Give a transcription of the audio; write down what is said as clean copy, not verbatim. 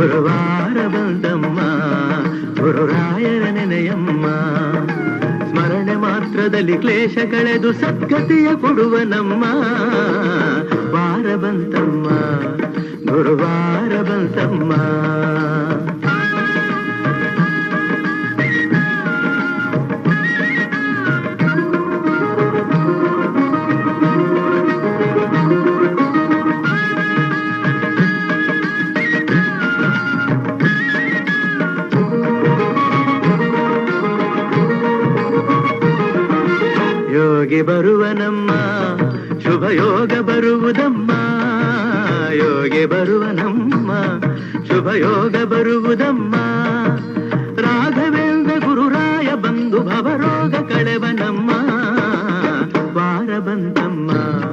ಗುರುವಾರ ಬಂದಮ್ಮ ಗುರುರಾಯರ ನೆನೆಯಮ್ಮ. ಸ್ಮರಣೆ ಮಾತ್ರದಲ್ಲಿ ಕ್ಲೇಶ ಕಳೆದು ಸದ್ಗತಿಯ ಕೊಡುವ ನಮ್ಮ ವಾರ ಬಂತಮ್ಮ ಗುರುವಾರ ಬಂತಮ್ಮ. ಯೋಗಿ ಬರುವನಮ್ಮ ಶುಭ ಯೋಗ ಬರುವುದಮ್ಮ. ಯೋಗಿ ಬರುವನಮ್ಮ ಶುಭ ಯೋಗ ಬರುವುದಮ್ಮ.